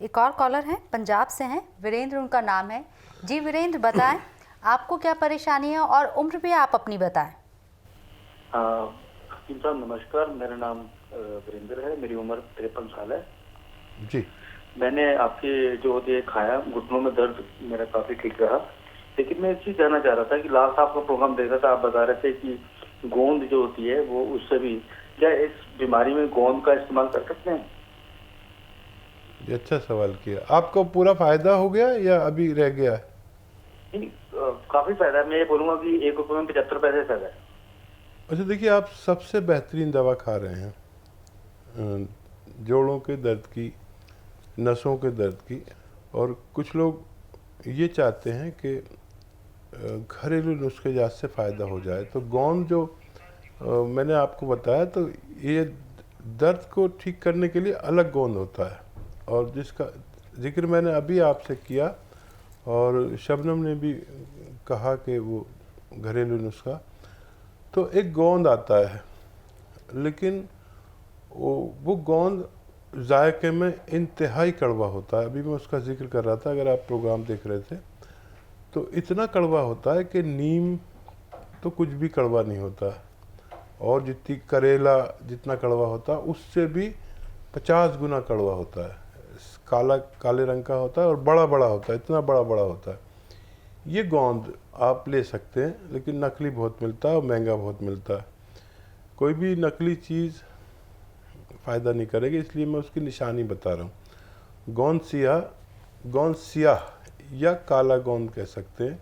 एक और कॉलर हैं, पंजाब से हैं, वीरेंद्र उनका नाम है। जी वीरेंद्र, बताएं आपको क्या परेशानी है और उम्र भी आप अपनी बताएं। हकीम साहब नमस्कार, मेरा नाम वीरेंद्र है, मेरी उम्र 53 साल है जी। मैंने आपके जो होती है खाया, घुटनों में दर्द मेरा काफी ठीक रहा, लेकिन मैं एक चीज जानना चाह रहा था कि लास्ट आपका प्रोग्राम देखा था, आप बता रहे थे कि गोंद जो होती है वो उससे भी, क्या इस बीमारी में गोंद का इस्तेमाल कर सकते हैं? ये अच्छा सवाल किया। आपको पूरा फायदा हो गया या अभी रह गया है? नहीं, काफी फायदा है। मैं ये बोलूंगा कि 1 रुपये में 75 पैसे फायदा है। अच्छा देखिए, आप सबसे बेहतरीन दवा खा रहे हैं जोड़ों के दर्द की, नसों के दर्द की। और कुछ लोग ये चाहते हैं कि घरेलू नुस्खे जात से फ़ायदा हो जाए। तो गोंद जो मैंने आपको बताया, तो ये दर्द को ठीक करने के लिए अलग गोंद होता है, और जिसका जिक्र मैंने अभी आपसे किया, और शबनम ने भी कहा कि वो घरेलू नुस्खा, तो एक गोंद आता है, लेकिन वो गोंद जायके में इंतहाई कड़वा होता है। अभी मैं उसका जिक्र कर रहा था, अगर आप प्रोग्राम देख रहे थे, तो इतना कड़वा होता है कि नीम तो कुछ भी कड़वा नहीं होता, और जितनी करेला जितना कड़वा होता है उससे भी 50 गुना कड़वा होता है। काले रंग का होता है और बड़ा बड़ा होता है, इतना बड़ा बड़ा होता है। ये गोंद आप ले सकते हैं, लेकिन नकली बहुत मिलता है और महंगा बहुत मिलता है। कोई भी नकली चीज़ फ़ायदा नहीं करेगी, इसलिए मैं उसकी निशानी बता रहा हूँ। गोंद सियाह या काला गोंद कह सकते हैं।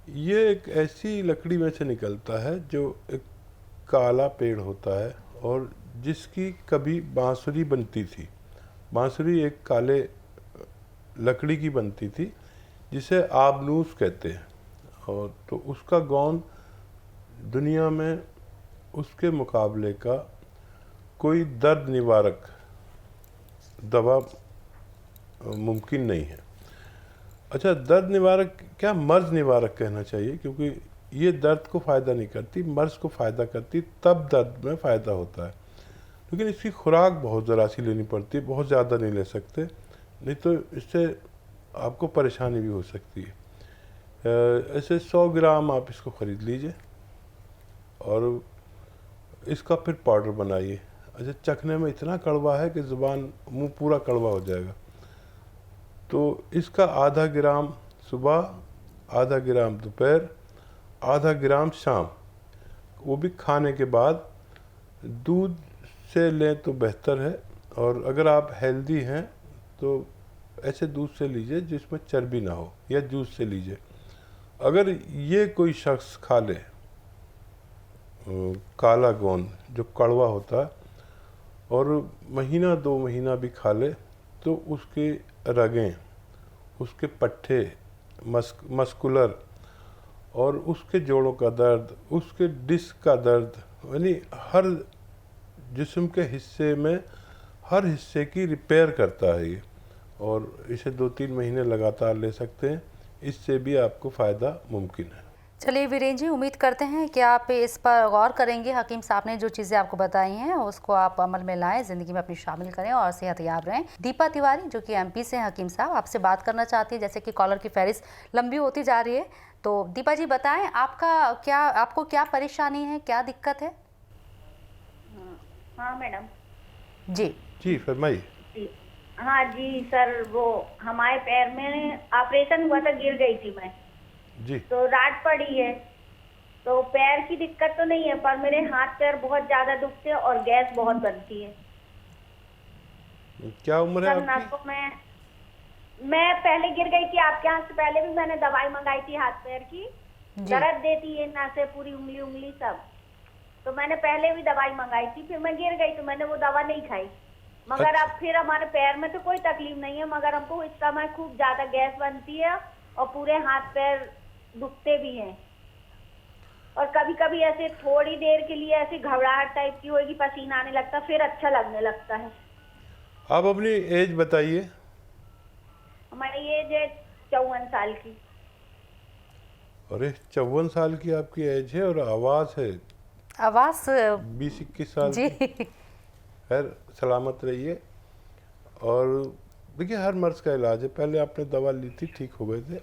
ये एक ऐसी लकड़ी में से निकलता है जो एक काला पेड़ होता है, और जिसकी कभी बांसुरी बनती थी। बांसुरी एक काले लकड़ी की बनती थी, जिसे आबनूस कहते हैं। और तो उसका गोंद दुनिया में उसके मुकाबले का कोई दर्द निवारक दवा मुमकिन नहीं है। अच्छा, दर्द निवारक क्या, मर्ज निवारक कहना चाहिए, क्योंकि ये दर्द को फ़ायदा नहीं करती, मर्ज को फ़ायदा करती, तब दर्द में फ़ायदा होता है। लेकिन इसकी खुराक बहुत ज़रा सी लेनी पड़ती है, बहुत ज़्यादा नहीं ले सकते, नहीं तो इससे आपको परेशानी भी हो सकती है। ऐसे 100 ग्राम आप इसको ख़रीद लीजिए और इसका फिर पाउडर बनाइए। अच्छा, चखने में इतना कड़वा है कि ज़ुबान मुंह पूरा कड़वा हो जाएगा। तो इसका आधा ग्राम सुबह, आधा ग्राम दोपहर, आधा ग्राम शाम, वो भी खाने के बाद दूध से लें तो बेहतर है। और अगर आप हेल्दी हैं तो ऐसे दूध से लीजिए जिसमें चर्बी ना हो, या जूस से लीजिए। अगर ये कोई शख्स खा ले काला गोंद जो कड़वा होता है, और महीना 2 महीना भी खा ले, तो उसके रगें, उसके पट्ठे, मस्कुलर, और उसके जोड़ों का दर्द, उसके डिस्क का दर्द, यानी हर जिस्म के हिस्से में हर हिस्से की रिपेयर करता है ये। और इसे 2-3 महीने लगातार ले सकते हैं, इससे भी आपको फ़ायदा मुमकिन है। चलिए वीरेंद्र जी, उम्मीद करते हैं कि आप इस पर गौर करेंगे। हकीम साहब ने जो चीज़ें आपको बताई हैं उसको आप अमल में लाएं, ज़िंदगी में अपनी शामिल करें और सेहतयाब रहें। दीपा तिवारी जो कि एमपी से हैं, हकीम साहब आपसे बात करना चाहती है। जैसे कि कॉलर की फहरिस्त लंबी होती जा रही है, तो दीपा जी बताएं आपको क्या परेशानी है, क्या दिक्कत है? हाँ मैडम। जी फरमाइए। हाँ जी सर, वो हमारे पैर में ऑपरेशन हुआ था, गिर गई थी मैं जी। तो रात पड़ी है, तो पैर की दिक्कत तो नहीं है, पर मेरे हाथ पैर बहुत ज्यादा दुखते हैं और गैस बहुत बनती है। क्या उम्र है सर आपकी? तो मैं पहले गिर गई थी, आपके यहाँ से पहले भी मैंने दवाई मंगाई थी हाथ पैर की, दर्द देती है ना से पूरी उंगली सब, तो मैंने पहले भी दवाई मंगाई थी, फिर मैं गिर गई तो मैंने वो दवा नहीं खाई। मगर अब फिर हमारे पैर में तो कोई तकलीफ नहीं है, मगर हमको इस समय खूब ज्यादा गैस बनती है और पूरे हाथ पैर दुखते भी हैं, और कभी कभी ऐसे थोड़ी देर के लिए ऐसी घबराहट टाइप की होगी, पसीना आने लगता, फिर अच्छा लगने लगता है। आप अपनी एज बताइए। हमारी एज है 54 साल की। अरे 54 साल की आपकी एज है, और आवाज़ है 20-21 साल जी। की। खैर सलामत रहिए। और देखिए हर मर्ज का इलाज है। पहले आपने दवा ली थी, ठीक हो गए थे,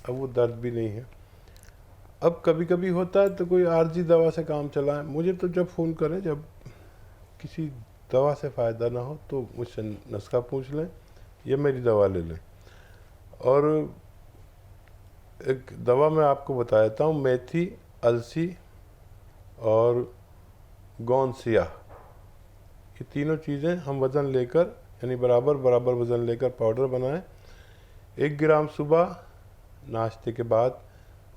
अब वो दर्द भी नहीं है। अब कभी कभी होता है तो कोई आर्जी दवा से काम चलाएं। मुझे तो जब फ़ोन करें, जब किसी दवा से फ़ायदा ना हो तो मुझसे नुस्खा पूछ लें या मेरी दवा ले लें। और एक दवा मैं आपको बता देता हूँ, मेथी, अलसी और गोंद सियाह, ये तीनों चीज़ें हम वज़न लेकर, यानी बराबर बराबर वज़न लेकर पाउडर बनाएं। 1 ग्राम सुबह नाश्ते के बाद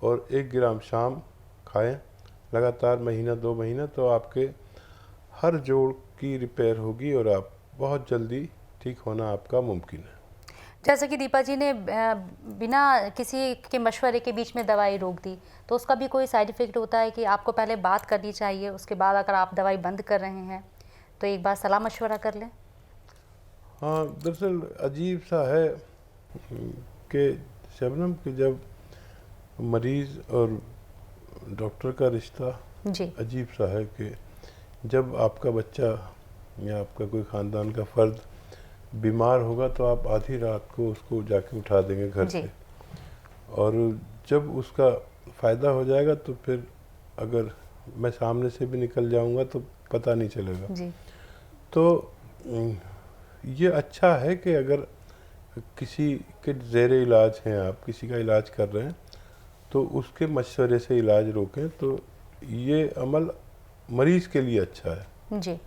और 1 ग्राम शाम खाएं, लगातार महीना 2 महीना, तो आपके हर जोड़ की रिपेयर होगी और आप बहुत जल्दी ठीक होना आपका मुमकिन है। जैसे कि दीपा जी ने बिना किसी के मशवरे के बीच में दवाई रोक दी, तो उसका भी कोई साइड इफ़ेक्ट होता है कि आपको पहले बात करनी चाहिए, उसके बाद अगर आप दवाई बंद कर रहे हैं तो एक बार सलाह मशवरा कर लें? हाँ, दरअसल अजीब सा है कि शबनम, कि जब मरीज़ और डॉक्टर का रिश्ता जी अजीब सा है कि जब आपका बच्चा या आपका कोई ख़ानदान का फ़र्द बीमार होगा तो आप आधी रात को उसको जाके उठा देंगे घर जी। से, और जब उसका फ़ायदा हो जाएगा तो फिर अगर मैं सामने से भी निकल जाऊंगा तो पता नहीं चलेगा। जी तो ये अच्छा है कि अगर किसी के ज़ेरे इलाज हैं, आप किसी का इलाज कर रहे हैं, तो उसके मशवरे से इलाज रोकें, तो ये अमल मरीज़ के लिए अच्छा है। जी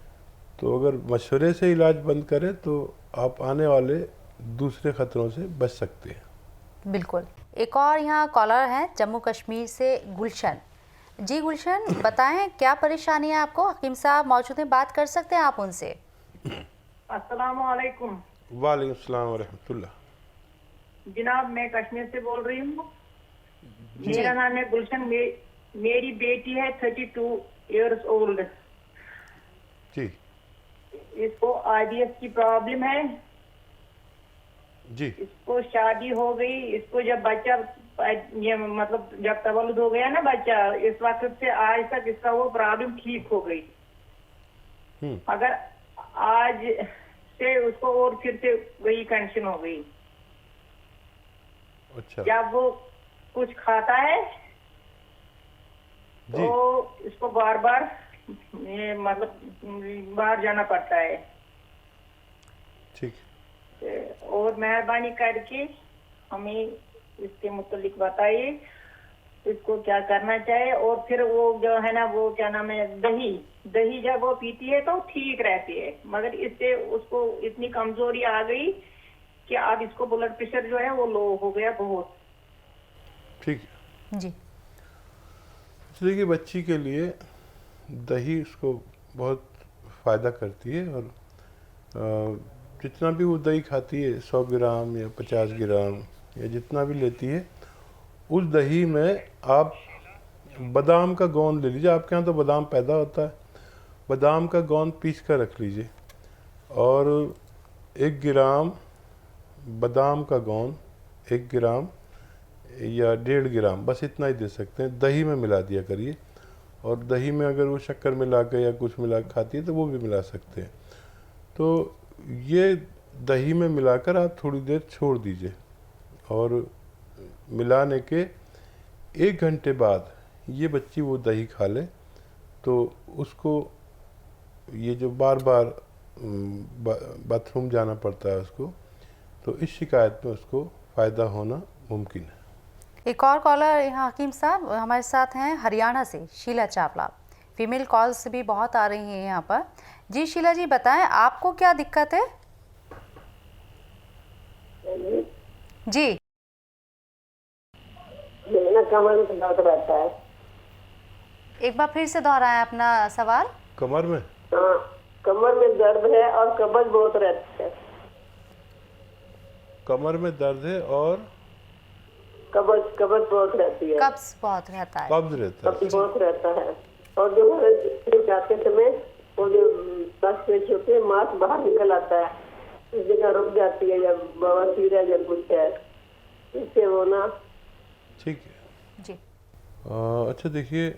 तो अगर मशवरे से इलाज बंद करें तो आप आने वाले दूसरे ख़तरों से बच सकते हैं। बिल्कुल। एक और यहाँ कॉलर हैं जम्मू कश्मीर से, गुलशन जी। गुलशन, बताएं क्या परेशानी है आपको? हकीम साहब मौजूद हैं, बात कर सकते हैं आप उनसे। अस्सलाम वालेकुम। वालेकुम अस्सलाम वरहमतुल्लाह। जनाब, मैं कश्मीर से बोल रही हूँ। मेरा नाम है गुलशन। मेरी बेटी है 32 इयर्स ओल्ड। जी इसको IBS की प्रॉब्लम है जी। इसको शादी हो गई, इसको जब बच्चा, ये मतलब जब तवल्लुद हो गया ना बच्चा, इस वक्त से आज तक इसका वो प्रॉब्लम ठीक हो गई। अगर आज से उसको और फिर से वही कंडीशन हो गई। अच्छा। जब वो कुछ खाता है तो इसको बार बार मतलब बाहर जाना पड़ता है। ठीक। और मेहरबानी करके हमें इसके मुतालिक बताइए इसको क्या करना चाहिए। और फिर वो जो है ना, वो क्या नाम है, दही जब वो पीती है तो ठीक रहती है, मगर इससे उसको इतनी कमजोरी आ गई कि अब इसको ब्लड प्रेशर जो है वो लो हो गया बहुत। ठीक जी। देखिए, बच्ची के लिए दही उसको बहुत फ़ायदा करती है, और जितना भी वो दही खाती है, 100 ग्राम या 50 ग्राम या जितना भी लेती है, उस दही में आप बादाम का गोंद ले लीजिए। आपके यहाँ तो बादाम पैदा होता है, बादाम का गोंद पीस कर रख लीजिए, और 1 ग्राम बादाम का गोंद, 1 ग्राम या 1.5 ग्राम, बस इतना ही दे सकते हैं, दही में मिला दिया करिए। और दही में अगर वो शक्कर मिला के या कुछ मिला के खाती है तो वो भी मिला सकते हैं। तो ये दही में मिलाकर आप थोड़ी देर छोड़ दीजिए, और मिलाने के 1 घंटे बाद ये बच्ची वो दही खा ले, तो उसको ये जो बार बार बाथरूम जाना पड़ता है उसको, तो इस शिकायत में उसको फ़ायदा होना मुमकिन है। एक और कॉलर यहाँ हकीम साहब हमारे साथ हैं हरियाणा से, शीला चावला। फीमेल कॉल्स भी बहुत आ रही हैं यहाँ पर। जी शीला जी, बताएं आपको क्या दिक्कत है? जी। कमर में दर्द रहता है। एक बार फिर से दोहराएं अपना सवाल। कमर में? हाँ, कमर में दर्द है और कब्ज बहुत रहता है। कमर में दर्द है और कब्ज बहुत रहती है। कब्ज बहुत रहता है। कब्ज रहता है। कब्ज बहुत रहता है, और जो जाते समय वो जो बस में छोटे मांस बाहर निकल आता है, इस जगह रुक जाती है, जब बवासीर है जब कुछ है, इससे वो ना। ठीक है जी। अच्छा देखिए,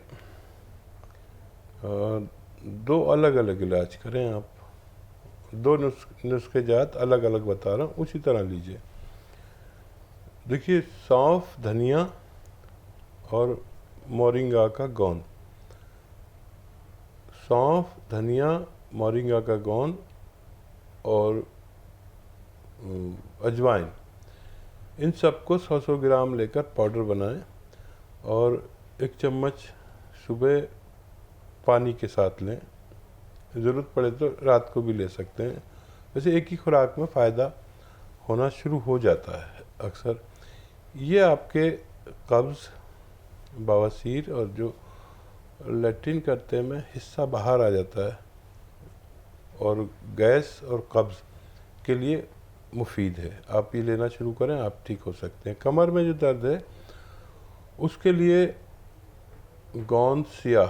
2 अलग अलग इलाज करें आप दो नुस्खे जात अलग अलग बता रहा हूँ, उसी तरह लीजिए। देखिए, सौंफ, धनिया और मोरिंगा का गोंद। सौंफ, धनिया, मोरिंगा का गोंद और अजवाइन, इन सबको 100-100 ग्राम लेकर पाउडर बनाएं और 1 चम्मच सुबह पानी के साथ लें। ज़रूरत पड़े तो रात को भी ले सकते हैं। वैसे एक ही खुराक में फ़ायदा होना शुरू हो जाता है अक्सर। ये आपके कब्ज़, बवासीर और जो लैट्रिन करते में हिस्सा बाहर आ जाता है और गैस और कब्ज़ के लिए मुफीद है। आप ये लेना शुरू करें, आप ठीक हो सकते हैं। कमर में जो दर्द है उसके लिए गोंद सियाह,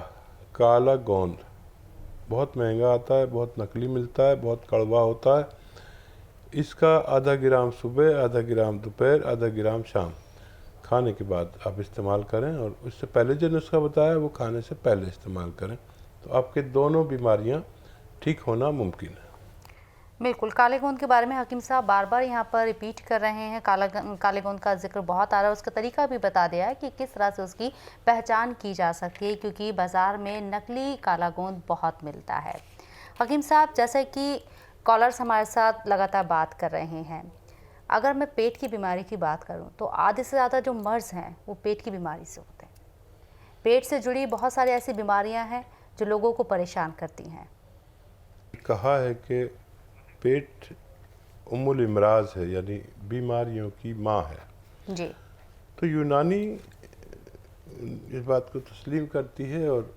काला गोंद बहुत महंगा आता है, बहुत नकली मिलता है, बहुत कड़वा होता है। इसका आधा ग्राम सुबह, आधा ग्राम दोपहर, आधा ग्राम शाम खाने के बाद आप इस्तेमाल करें और उससे पहले जो नुस्खा बताया वो खाने से पहले इस्तेमाल करें, तो आपके दोनों बीमारियां ठीक होना मुमकिन है। बिल्कुल, काले गोंद के बारे में हकीम साहब बार बार यहाँ पर रिपीट कर रहे हैं। काले गोंद का जिक्र बहुत आ रहा है, उसका तरीका भी बता दिया है कि किस तरह से उसकी पहचान की जा सकती है, क्योंकि बाज़ार में नकली काला गोंद बहुत मिलता है। हकीम साहब, जैसे कि कॉलर्स हमारे साथ लगातार बात कर रहे हैं, अगर मैं पेट की बीमारी की बात करूँ तो आधे से ज़्यादा जो मर्ज़ हैं वो पेट की बीमारी से होते हैं। पेट से जुड़ी बहुत सारी ऐसी बीमारियाँ हैं जो लोगों को परेशान करती हैं। कहा है कि पेट उम्मुल इमराज है, यानी बीमारियों की माँ है जी। तो यूनानी इस बात को तस्लीम करती है और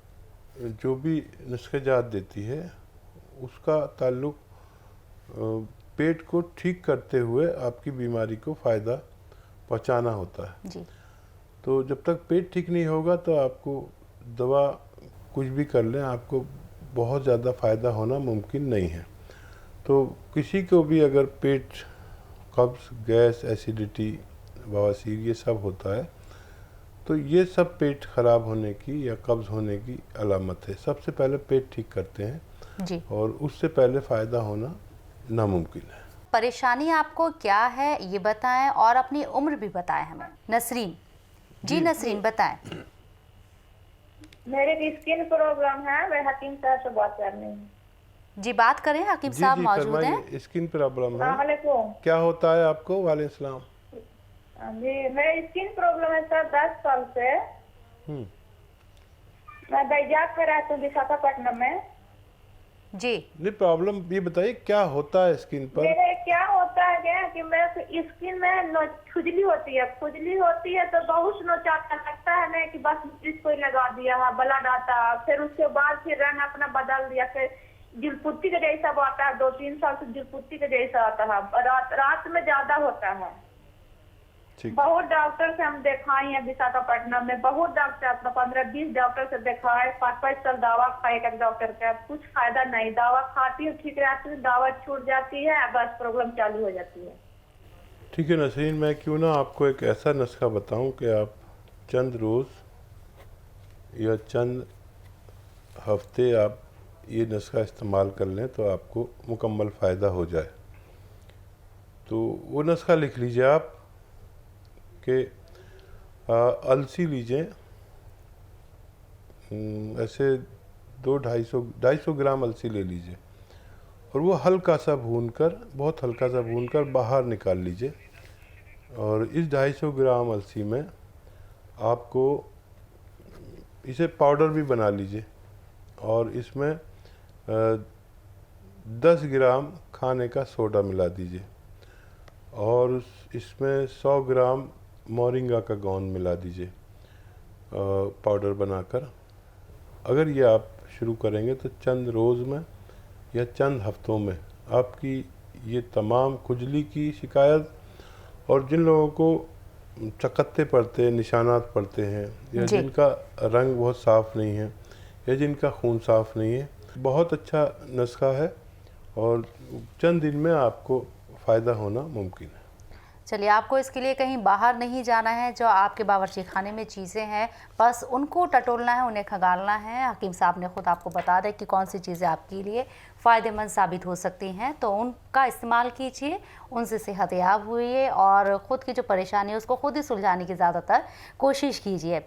जो भी नुस्खेजात देती है उसका ताल्लुक पेट को ठीक करते हुए आपकी बीमारी को फ़ायदा पहुंचाना होता है जी। तो जब तक पेट ठीक नहीं होगा तो आपको दवा कुछ भी कर लें, आपको बहुत ज़्यादा फ़ायदा होना मुमकिन नहीं है। तो किसी को भी अगर पेट, कब्ज़, गैस, एसिडिटी, बवासीर ये सब होता है तो ये सब पेट ख़राब होने की या कब्ज़ होने की अलामत है। सबसे पहले पेट ठीक करते हैं जी। और उससे पहले फ़ायदा होना नामुमकिन है। परेशानी आपको क्या है ये बताएं और अपनी उम्र भी बताएं हमें। नसरीन जी, नसरीन बताएं। मेरे स्किन प्रॉब्लम है, मैं हकीम साहब से बात करनी है। जी, बात करें, हकीम साहब मौजूद हैं। स्किन प्रॉब्लम है, अस्सलामुअलैकुम। क्या होता है आपको? वालेकुम सलाम। जी, मेरी स्किन प्रॉब्लम है सर 10 साल से। मैं बैजाक पे रहती हूँ, विशाखापट्टनम में। जी। नहीं, प्रॉब्लम ये बताइए क्या होता है स्किन पर? मेरे क्या होता है क्या कि मेरे स्किन में खुजली होती है। खुजली होती है तो बहुत नोचाता लगता है ना कि बस इसको लगा दिया है, ब्लड आता है। फिर उसके बाद फिर रंग अपना बदल दिया, फिर जिलपुत्ती के जैसा आता है। 2-3 साल से जिलपुत्ती के जैसा आता है। रात में ज्यादा होता है। बहुत डॉक्टर से हम दिखाए हैं विशाखापट्टनम में, बहुत डॉक्टर, अपना 15-20 डॉक्टर से दिखाए, 5-5 साल दवा खाए एक डॉक्टर का, कुछ फायदा नहीं। दवा खाती हूँ, ठीक रहती हूँ, दवा छूट जाती है, बस प्रॉब्लम चालू हो जाती है। ठीक है नसरीन, मैं क्यों ना आपको एक ऐसा नुस्खा बताऊं कि आप चंद रोज़ या चंद हफ्ते आप ये नुस्खा इस्तेमाल कर लें तो आपको मुकम्मल फ़ायदा हो जाए। तो वो नुस्खा लिख लीजिए आप कि अलसी लीजिए, ऐसे 200-250 ग्राम अलसी ले लीजिए और वो हल्का सा भूनकर, बहुत हल्का सा भूनकर बाहर निकाल लीजिए। और इस 250 ग्राम अलसी में आपको इसे पाउडर भी बना लीजिए और इसमें 10 ग्राम खाने का सोडा मिला दीजिए और इसमें 100 ग्राम मोरिंगा का गोंद मिला दीजिए पाउडर बनाकर। अगर ये आप शुरू करेंगे तो चंद रोज़ में या चंद हफ्तों में आपकी ये तमाम खुजली की शिकायत और जिन लोगों को चकत्ते पड़ते हैं, निशानात पड़ते हैं या जिनका रंग बहुत साफ़ नहीं है या जिनका खून साफ़ नहीं है, बहुत अच्छा नुस्खा है और चंद दिन में आपको फ़ायदा होना मुमकिन है। चलिए, आपको इसके लिए कहीं बाहर नहीं जाना है। जो आपके बावर्ची खाने में चीज़ें हैं बस उनको टटोलना है, उन्हें खंगालना है। हकीम साहब ने खुद आपको बता दें कि कौन सी चीज़ें आपके लिए फ़ायदेमंद साबित हो सकती हैं, तो उनका इस्तेमाल कीजिए, उनसे सेहतयाब हुइए और ख़ुद की जो परेशानी है उसको खुद ही सुलझाने की ज़्यादातर कोशिश कीजिए।